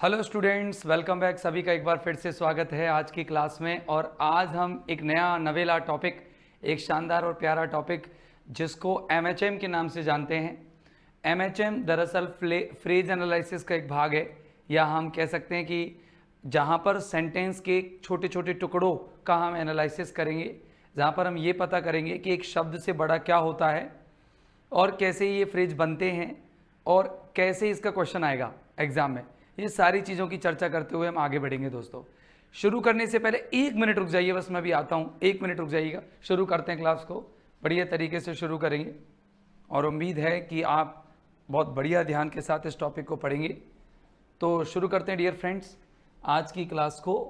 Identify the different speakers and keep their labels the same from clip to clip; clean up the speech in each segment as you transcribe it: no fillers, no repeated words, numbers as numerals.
Speaker 1: Hello students, welcome back. सभी का एक बार फिर से स्वागत है आज की क्लास में। और आज हम एक नया नवेला टॉपिक, एक शानदार और प्यारा टॉपिक जिसको MHM के नाम से जानते हैं। MHM दरअसल फ्रेज एनालिसिस का एक भाग है, या हम कह सकते हैं कि जहाँ पर सेंटेंस के छोटे छोटे टुकड़ों का हम एनालिसिस करेंगे, जहाँ पर हम ये पता करेंगे कि एक शब्द से बड़ा क्या होता है और कैसे ये फ्रेज बनते हैं और कैसे इसका क्वेश्चन आएगा एग्जाम में। ये सारी चीज़ों की चर्चा करते हुए हम आगे बढ़ेंगे दोस्तों। शुरू करने से पहले 1 मिनट रुक जाइए, बस मैं भी आता हूँ। 1 मिनट रुक जाइएगा, शुरू करते हैं क्लास को। बढ़िया तरीके से शुरू करेंगे और उम्मीद है कि आप बहुत बढ़िया ध्यान के साथ इस टॉपिक को पढ़ेंगे। तो शुरू करते हैं डियर फ्रेंड्स आज की क्लास को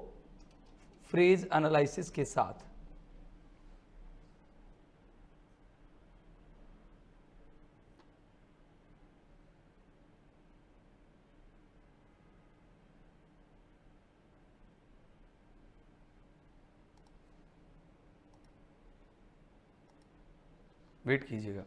Speaker 1: फ्रेज एनालिसिस के साथ। वेट कीजिएगा।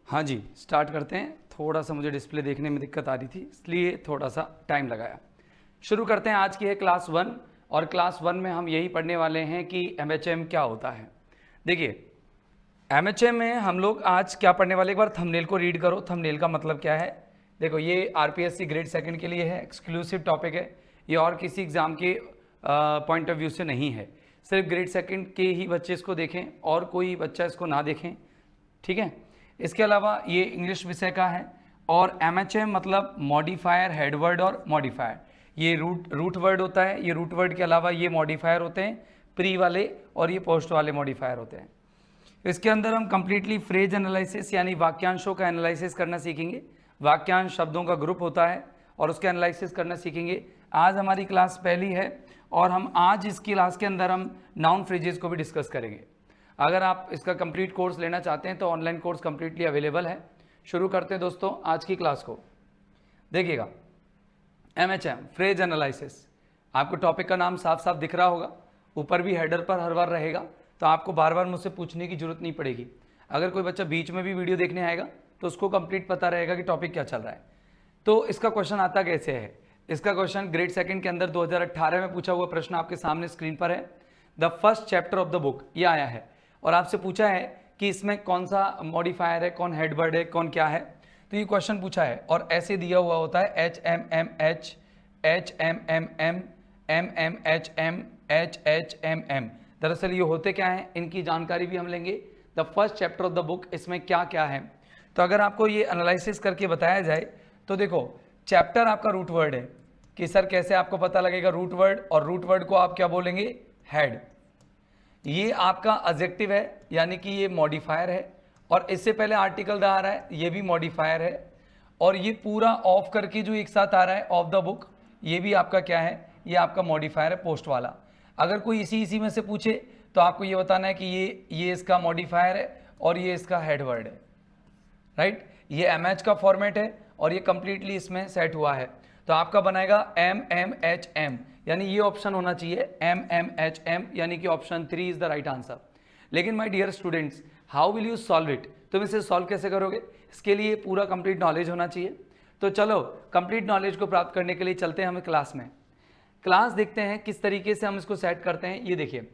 Speaker 1: हाँ जी, स्टार्ट करते हैं। थोड़ा सा मुझे डिस्प्ले देखने में दिक्कत आ रही थी, इसलिए थोड़ा सा टाइम लगाया। शुरू करते हैं। आज की है क्लास 1 और क्लास 1 में हम यही पढ़ने वाले हैं कि MHM क्या होता है। देखिए, MHM में हम लोग आज क्या पढ़ने वाले, एक बार थंबनेल को रीड करो। थंबनेल का मतलब क्या है? देखो, ये RPSC ग्रेड सेकंड के लिए है, एक्सक्लूसिव टॉपिक है ये, और किसी एग्जाम के पॉइंट ऑफ व्यू से नहीं है। सिर्फ ग्रेड सेकंड के ही बच्चे इसको देखें और कोई बच्चा इसको ना देखें, ठीक है। इसके अलावा ये इंग्लिश विषय का है। और MHM मतलब मॉडिफायर, हेडवर्ड और मॉडिफायर। ये रूट वर्ड होता है। ये रूट वर्ड के अलावा ये मॉडिफायर होते हैं, प्री वाले और ये पोस्ट वाले मॉडिफायर होते हैं। इसके अंदर हम कंप्लीटली फ्रेज एनालिसिस यानी वाक्यांशों का एनालिसिस करना सीखेंगे। वाक्यांश शब्दों का ग्रुप होता है और उसका एनालिसिस करना सीखेंगे। आज हमारी क्लास पहली है और हम आज इस क्लास के अंदर हम नाउन फ्रेजेस को भी डिस्कस करेंगे। अगर आप इसका कंप्लीट कोर्स लेना चाहते हैं तो ऑनलाइन कोर्स कंप्लीटली अवेलेबल है। शुरू करते हैं दोस्तों आज की क्लास को। देखिएगा, MHM फ्रेज एनालिसिस, आपको टॉपिक का नाम साफ साफ दिख रहा होगा, ऊपर भी हेडर पर हर बार रहेगा, तो आपको बार बार मुझसे पूछने की जरूरत नहीं पड़ेगी। अगर कोई बच्चा बीच में भी वीडियो देखने आएगा तो उसको कंप्लीट पता रहेगा कि टॉपिक क्या चल रहा है। तो इसका क्वेश्चन आता कैसे है? इसका क्वेश्चन ग्रेड सेकंड के अंदर 2018 में पूछा हुआ प्रश्न आपके सामने स्क्रीन पर है। The first chapter of the book ये आया है और आपसे पूछा है कि इसमें कौन सा मॉडिफायर है, कौन हेडवर्ड है, कौन क्या है। तो ये क्वेश्चन पूछा है और ऐसे दिया हुआ होता है HMMH, HMMM, MMHM, HHMM। दरअसल ये होते क्या हैं, इनकी जानकारी भी हम लेंगे। The first chapter of the book, इसमें क्या क्या है। तो अगर आपको ये एनालिसिस करके बताया जाए तो देखो, चैप्टर आपका रूट वर्ड है कि सर कैसे आपको पता लगेगा रूट वर्ड, और रूट वर्ड को आप क्या बोलेंगे? हेड। ये आपका एडजेक्टिव है यानी कि ये मॉडिफायर है, और इससे पहले आर्टिकल आ रहा है, ये भी मॉडिफायर है। और ये पूरा ऑफ करके जो एक साथ आ रहा है ऑफ द बुक, ये भी आपका क्या है? ये आपका मॉडिफायर है, पोस्ट वाला। अगर कोई इसी में से पूछे तो आपको ये बताना है कि ये इसका मॉडिफायर है और ये इसका हेड वर्ड है, राइट। ये MH का फॉर्मेट है और ये कंप्लीटली इसमें सेट हुआ है। तो आपका बनाएगा MMHM, यानी ये ऑप्शन होना चाहिए MMHM, यानी कि option 3 is the right answer. लेकिन my dear students, how will you solve it? तुम इसे सॉल्व कैसे करोगे? इसके लिए पूरा कंप्लीट नॉलेज होना चाहिए। तो चलो, कंप्लीट नॉलेज को प्राप्त करने के लिए चलते हैं हम क्लास में। क्लास देखते हैं किस तरीके से हम इसको सेट करते हैं। ये देखिए,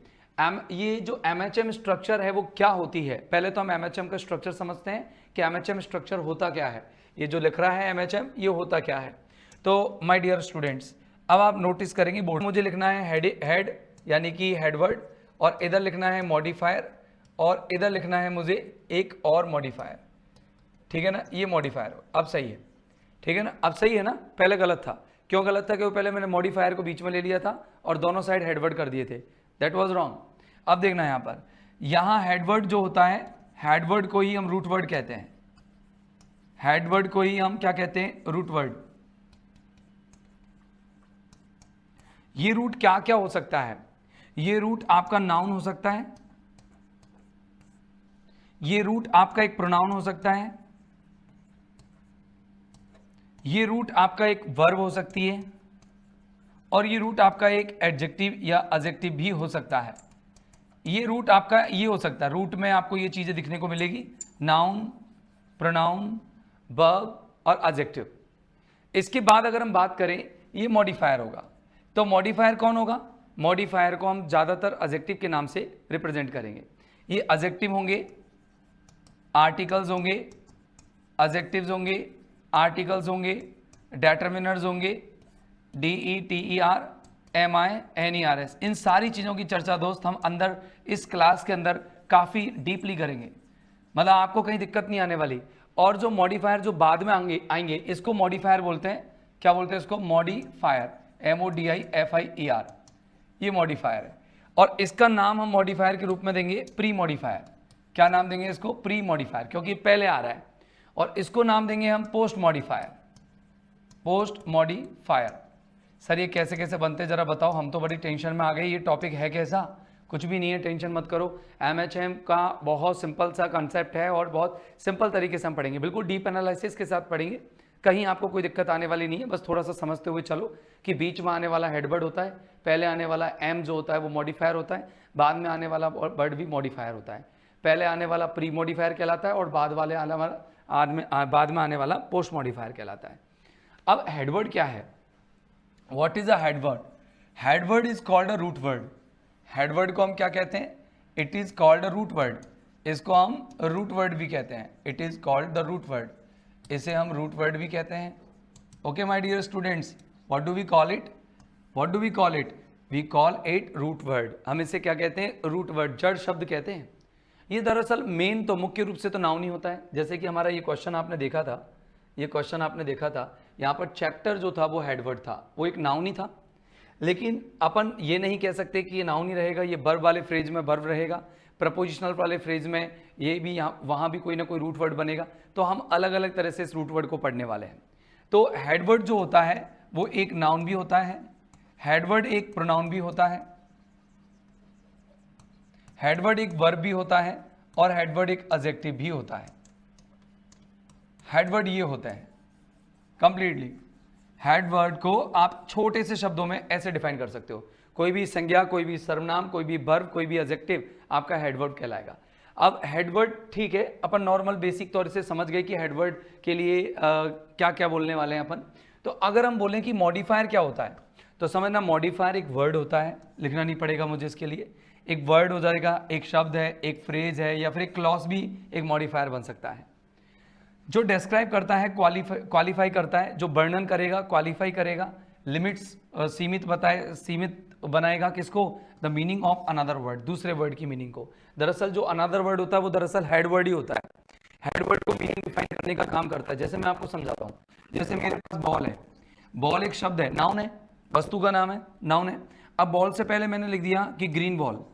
Speaker 1: ये जो MHM स्ट्रक्चर है वो क्या होती है। पहले तो हम MHM का स्ट्रक्चर समझते हैं कि MHM स्ट्रक्चर होता क्या है। ये जो लिख रहा है MHM, ये होता क्या है। तो माय डियर स्टूडेंट्स, अब आप नोटिस करेंगे बोर्ड, मुझे लिखना है हेड यानी कि हेडवर्ड, और इधर लिखना है मॉडिफायर, और इधर लिखना है मुझे एक और मॉडिफायर, ठीक है ना, ये मॉडिफायर अब सही है, ठीक है ना, अब सही है ना, पहले गलत था। क्यों गलत था? क्योंकि पहले मैंने मॉडिफायर को बीच में ले लिया था और दोनों साइड हेडवर्ड कर दिए थे, दैट वाज रॉन्ग। अब देखना यहाँ पर, यहाँ हेडवर्ड जो होता है, हेडवर्ड को ही हम रूट वर्ड कहते हैं, हेडवर्ड को ही हम क्या कहते हैं? Root word. ये रूट क्या क्या हो सकता है? ये रूट आपका नाउन हो सकता है, ये रूट आपका एक प्रोनाउन हो सकता है, ये रूट आपका एक वर्ब हो सकती है, और ये रूट आपका एक एडजेक्टिव या एडजेक्टिव भी हो सकता है। ये रूट आपका ये हो सकता है, रूट में आपको ये चीजें दिखने को मिलेगी, नाउन, प्रोनाउन, वर्ब और एडजेक्टिव। इसके बाद अगर हम बात करें, ये मॉडिफायर होगा। तो मॉडिफायर कौन होगा? मॉडिफायर को हम ज्यादातर एडजेक्टिव के नाम से रिप्रेजेंट करेंगे। ये एडजेक्टिव होंगे, आर्टिकल्स होंगे, एडजेक्टिव्स होंगे, आर्टिकल्स होंगे, डिटरमिनर्स होंगे, DETER, MINERS, इन सारी चीज़ों की चर्चा दोस्त हम अंदर इस क्लास के अंदर काफ़ी डीपली करेंगे, मतलब आपको कहीं दिक्कत नहीं आने वाली। और जो मॉडिफायर जो बाद में आएंगे इसको मॉडिफायर बोलते हैं, क्या बोलते हैं इसको? मॉडिफायर, MODIFIER, ये मॉडिफायर है। और इसका नाम हम मॉडिफायर के रूप में देंगे प्री मॉडिफायर। क्या नाम देंगे इसको? प्री मॉडिफायर, क्योंकि पहले आ रहा है। और इसको नाम देंगे हम post modifier, post modifier. Sir ये कैसे कैसे बनते जरा बताओ, हम तो बड़ी टेंशन में आ गए, ये टॉपिक है कैसा? कुछ भी नहीं है, टेंशन मत करो। MHM का बहुत सिंपल सा कंसेप्ट है और बहुत सिंपल तरीके से हम पढ़ेंगे, बिल्कुल डीप एनालिसिस के साथ पढ़ेंगे, कहीं आपको कोई दिक्कत आने वाली नहीं है। बस थोड़ा सा समझते हुए चलो कि बीच में आने वाला हेडवर्ड होता है, पहले आने वाला एम जो होता है वो मॉडिफायर होता है, बाद में आने वाला वर्ड भी मॉडिफायर होता है। पहले आने वाला प्री मॉडिफायर कहलाता है और बाद में आने वाला पोस्ट मॉडिफायर कहलाता है। अब हेडवर्ड क्या है? What is a headword? Headword is called a root word. Headword को हम क्या कहते हैं? It is called a root word. इसको हम रूट वर्ड भी कहते हैं, it is called the root word, इसे हम रूट वर्ड भी कहते हैं। Okay my dear students, what do we call it? What do we call it? We call it root word. हम इसे क्या कहते हैं? रूट वर्ड, जड़ शब्द कहते हैं। ये दरअसल मेन तो मुख्य रूप से तो नाउन ही होता है। जैसे कि हमारा ये क्वेश्चन आपने देखा था, ये क्वेश्चन आपने देखा था, यहाँ पर चैप्टर जो था वो हेडवर्ड था, वो एक नाउन ही था। लेकिन अपन ये नहीं कह सकते कि ये नाउन ही रहेगा, ये वर्ब वाले फ्रेज में वर्ब रहेगा, प्रपोजिशनल वाले फ्रेज में ये भी यहाँ वहाँ भी कोई ना कोई रूट वर्ड बनेगा। तो हम अलग अलग तरह से इस रूट वर्ड को पढ़ने वाले हैं। तो हेडवर्ड जो होता है वो एक नाउन भी होता है, हेडवर्ड एक प्रोनाउन भी होता है, हेडवर्ड एक वर्ब भी होता है और हेडवर्ड एक एडजेक्टिव भी होता है। हेडवर्ड ये होता है कंप्लीटली। हेडवर्ड को आप छोटे से शब्दों में ऐसे डिफाइन कर सकते हो, कोई भी संज्ञा, कोई भी सर्वनाम, कोई भी वर्ब, कोई भी एडजेक्टिव आपका हेडवर्ड कहलाएगा। अब हेडवर्ड ठीक है, अपन नॉर्मल बेसिक तौर से समझ गए कि हेडवर्ड के लिए क्या क्या बोलने वाले हैं अपन। तो अगर हम बोलें कि मॉडिफायर क्या होता है, तो समझना मॉडिफायर एक वर्ड होता है, लिखना नहीं पड़ेगा मुझे इसके लिए, एक वर्ड हो जाएगा, एक शब्द है, एक फ्रेज है, या फिर एक क्लॉज भी एक मॉडिफायर बन सकता है, जो डिस्क्राइब करता है, क्वालिफाई करता है, जो वर्णन करेगा, क्वालिफाई करेगा, लिमिट्स सीमित बनाएगा किसको? The meaning of another word, दूसरे वर्ड की मीनिंग को। दरअसल जो अनदर वर्ड होता है वो दरअसल हेड वर्ड ही होता है, हेड वर्ड को मीनिंग डिफाइन करने का काम करता है। जैसे मैं आपको समझाता हूँ, जैसे मेरे पास बॉल है, बॉल एक शब्द है, नाउन है, वस्तु का नाम है, नाउन है। अब बॉल से पहले मैंने लिख दिया कि ग्रीन बॉल,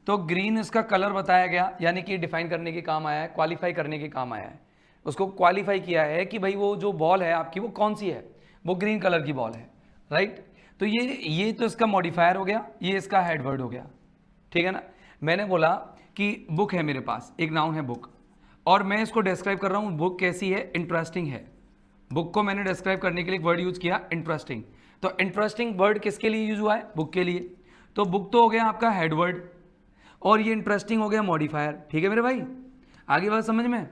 Speaker 1: तो ग्रीन इसका कलर बताया गया, यानी कि डिफाइन करने के काम आया है, क्वालिफाई करने के काम आया है। उसको क्वालिफाई किया है कि भाई वो जो बॉल है आपकी वो कौन सी है, वो ग्रीन कलर की बॉल है, राइट। तो ये तो इसका मॉडिफायर हो गया, ये इसका हेडवर्ड हो गया, ठीक है ना। मैंने बोला कि बुक है मेरे पास, एक नाउन है बुक, और मैं इसको डिस्क्राइब कर रहा हूँ, बुक कैसी है? इंटरेस्टिंग है। बुक को मैंने डिस्क्राइब करने के लिए एक वर्ड यूज किया इंटरेस्टिंग। तो इंटरेस्टिंग वर्ड किसके लिए यूज हुआ है? बुक के लिए। तो बुक तो हो गया आपका हेडवर्ड, और ये इंटरेस्टिंग हो गया मॉडिफायर, ठीक है मेरे भाई, आगे बात समझ में।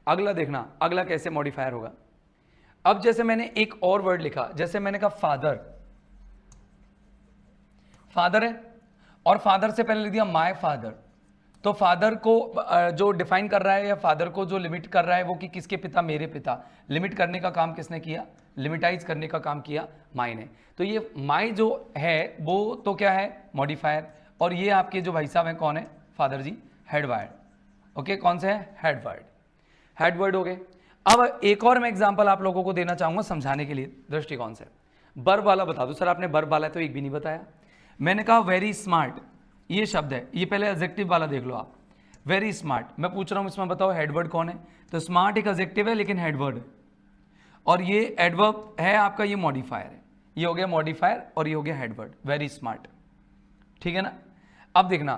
Speaker 1: अगला देखना, अगला कैसे मॉडिफायर होगा। अब जैसे मैंने एक और वर्ड लिखा, जैसे मैंने कहा फादर, फादर है, और फादर से पहले लिख दिया माय फादर। तो फादर को जो डिफाइन कर रहा है या फादर को जो लिमिट कर रहा है वो कि किसके पिता? मेरे पिता। लिमिट करने का काम किसने किया? लिमिटाइज करने का काम किया माय ने। तो ये माय जो है वो तो क्या है? मॉडिफायर। और ये आपके जो भाई साहब हैं कौन है? फादर जी, हेड वर्ड। ओके, कौन से है? Head word. हेड वर्ड हो गए। अब एक और मैं एग्जांपल आप लोगों को देना चाहूंगा समझाने के लिए दृष्टिकोण से। वर्ब वाला बता दो। सर आपने वर्ब वाला तो एक भी नहीं बताया। मैंने कहा वेरी स्मार्ट, ये शब्द है, ये पहले एडजेक्टिव वाला देख लो आप। वेरी स्मार्ट, मैं पूछ रहा हूं इसमें बताओ हेडवर्ड कौन है? तो स्मार्ट एक एडजेक्टिव है लेकिन हेडवर्ड, और ये एडवर्ब है आपका, ये मॉडिफायर है। ये हो गया मॉडिफायर और ये हो गया हेडवर्ड, वेरी स्मार्ट। ठीक है ना? अब देखना,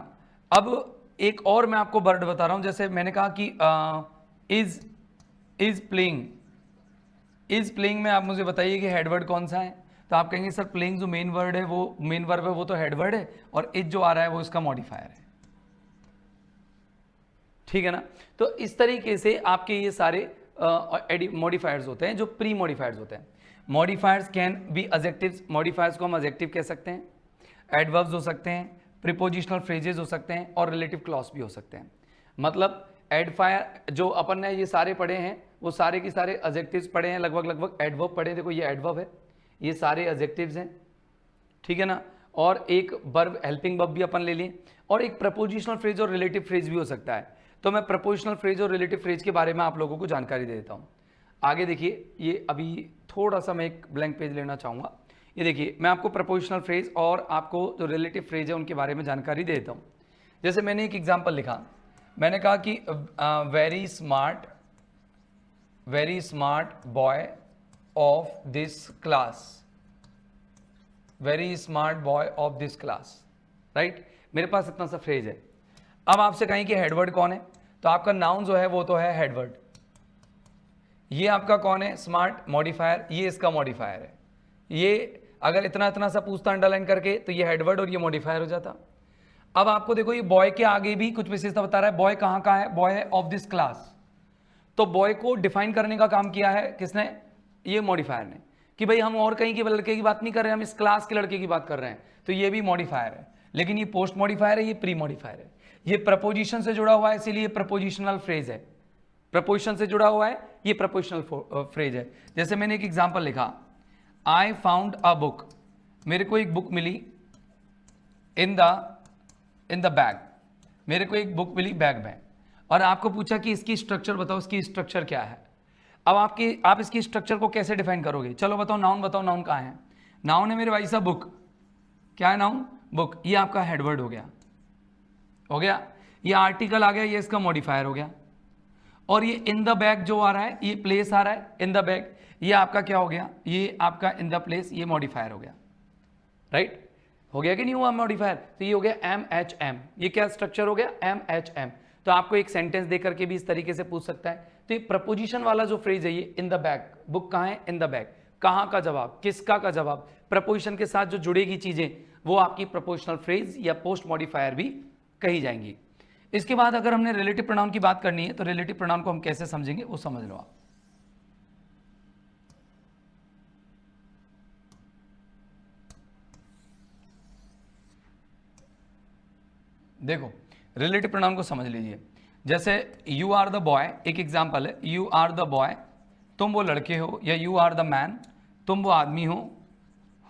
Speaker 1: अब एक और मैं आपको वर्ड बता रहा हूं। जैसे मैंने कहा कि इज प्लेइंग, इज प्लेइंग में आप मुझे बताइए कि हेडवर्ड कौन सा है? तो आप कहेंगे सर प्लेइंग जो मेन वर्ड है, वो मेन वर्ब है, वो तो हेडवर्ड है, और इज जो आ रहा है वो इसका मॉडिफायर है। ठीक है ना? तो इस तरीके से आपके ये सारे मॉडिफायर्स होते हैं जो प्री मॉडिफायर्स होते हैं। Modifiers can be adjectives, modifiers को हम एडजेक्टिव कह सकते हैं, एडवर्ब्स हो सकते हैं, प्रीपोजिशनल फ्रेजेस हो सकते हैं, और रिलेटिव क्लॉज भी हो सकते हैं। मतलब एडफायर जो अपन ने ये सारे पढ़े हैं, वो सारे के सारे एडजेक्टिव्स पढ़े हैं, लगभग एडवर्ब पढ़े। देखो ये एडवर्ब है, ये सारे एडजेक्टिव्स हैं। ठीक है ना? और एक वर्ब, हेल्पिंग वर्ब भी अपन ले लिए, और एक प्रपोजिशनल फ्रेज और रिलेटिव फ्रेज भी हो सकता है। तो मैं प्रपोजिशनल फ्रेज और रिलेटिव फ्रेज के बारे में आप लोगों को जानकारी दे देता हूँ। आगे देखिए, ये अभी थोड़ा सा मैं एक ब्लैंक पेज लेना चाहूँगा। ये देखिए, मैं आपको प्रपोजिशनल फ्रेज और आपको जो रिलेटिव फ्रेज है उनके बारे में जानकारी दे देता हूँ। जैसे मैंने एक एग्जाम्पल लिखा, मैंने कहा कि very smart boy of this class, very smart boy of this class, right? मेरे पास इतना सा फ्रेज है। अब आपसे कहें कि हेडवर्ड कौन है, तो आपका नाउन जो है वो तो है हेडवर्ड। ये आपका कौन है? स्मार्ट मॉडिफायर, ये इसका मॉडिफायर है। ये अगर इतना इतना सा पूछता अंडरलाइन करके तो ये हेडवर्ड और ये मॉडिफायर हो जाता। अब आपको देखो, ये बॉय के आगे भी कुछ विशेषता बता रहा है। बॉय कहाँ का है? बॉय है ऑफ दिस क्लास। तो बॉय को डिफाइन करने का काम किया है किसने? ये मॉडिफायर ने, कि भाई हम और कहीं के लड़के की बात नहीं कर रहे हैं, हम इस क्लास के लड़के की बात कर रहे हैं। तो ये भी मॉडिफायर है, लेकिन ये पोस्ट मॉडिफायर है, ये प्री मॉडिफायर है। ये प्रपोजिशन से जुड़ा हुआ है, इसीलिए प्रपोजिशनल फ्रेज है। प्रपोजिशन से जुड़ा हुआ है, ये प्रपोजिशनल फ्रेज है। जैसे मैंने एक एग्जांपल लिखा, आई फाउंड अ बुक, मेरे को एक बुक मिली इन द बैग, मेरे को एक बुक मिली बैग में। और आपको पूछा कि इसकी स्ट्रक्चर बताओ, इसकी स्ट्रक्चर क्या है? अब आप इसकी स्ट्रक्चर को कैसे डिफाइन करोगे? चलो बताओ, नाउन बताओ, नाउन कहाँ है? नाउन है मेरे भाई साहब बुक। क्या है नाउन? बुक। ये आपका हेडवर्ड हो गया, ये आर्टिकल आ गया, ये इसका मॉडिफायर हो गया। और ये इन द बैग जो आ रहा है, ये प्लेस आ रहा है इन द बैग, ये आपका क्या हो गया? ये आपका इन द प्लेस, ये मॉडिफायर हो गया, राइट? हो गया कि नहीं हुआ मॉडिफायर? तो ये हो गया MHM। ये क्या स्ट्रक्चर हो गया? MHM। तो आपको एक सेंटेंस दे करके भी इस तरीके से पूछ सकता है। तो ये प्रपोजिशन वाला जो फ्रेज है, ये इन द बैग, बुक कहाँ है? इन द बैग। कहाँ का जवाब? किसका का जवाब? प्रपोजिशन के साथ जो जुड़ेगी चीजें, वो आपकी प्रपोजिशनल फ्रेज या पोस्ट मॉडिफायर भी कही जाएंगी। इसके बाद अगर हमने रिलेटिव प्रोनाउन की बात करनी है, तो रिलेटिव प्रोनाउन को हम कैसे समझेंगे वो समझ लो आप। देखो, रिलेटिव प्रोनाउन को समझ लीजिए। जैसे यू आर द बॉय, एक एग्जांपल है, यू आर द बॉय, तुम वो लड़के हो, या यू आर द मैन, तुम वो आदमी हो,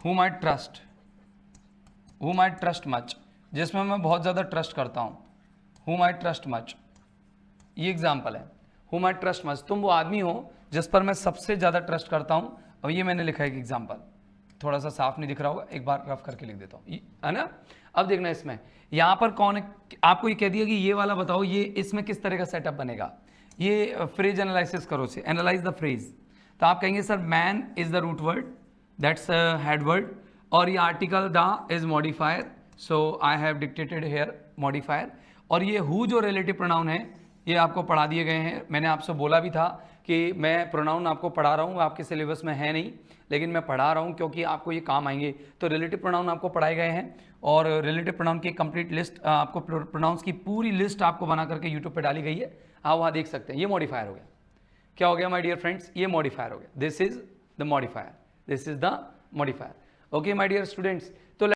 Speaker 1: whom I trust much, जिसमें मैं बहुत ज़्यादा ट्रस्ट करता हूँ, whom I trust much, ये एग्जाम्पल है। whom I trust much, तुम वो आदमी हो जिस पर मैं सबसे ज़्यादा ट्रस्ट करता हूँ। और ये मैंने लिखा है एक एग्जाम्पल, थोड़ा सा साफ नहीं दिख रहा होगा, एक बार रफ करके लिख देता हूँ, है ना? अब देखना इसमें, यहाँ पर कौन है? आपको ये कह दिया कि ये वाला बताओ, ये इसमें किस तरह का सेटअप बनेगा। ये फ्रेज एनालिसिस करो, से एनालाइज द फ्रेज। तो आप कहेंगे sir man is the root word, that's head word, और ये article the is modifier, so I have dictated here modifier. और ये हु जो रिलेटिव प्रोनाउन है, ये आपको पढ़ा दिए गए हैं। मैंने आपसे बोला भी था कि मैं प्रोनाउन आपको पढ़ा रहा हूँ, आपके सिलेबस में है नहीं, लेकिन मैं पढ़ा रहा हूँ क्योंकि आपको ये काम आएंगे। तो रिलेटिव प्रोनाउन आपको पढ़ाए गए हैं, और रिलेटिव प्रोनाउन की कंप्लीट लिस्ट, आपको प्रोनाउंस की पूरी लिस्ट आपको बना करके यूट्यूब पे डाली गई है, आप वहाँ देख सकते हैं। ये मॉडिफायर हो गया। क्या हो गया माय डियर फ्रेंड्स? ये मॉडिफायर हो गया। This is the modifier, this is the modifier. Okay my dear students, तो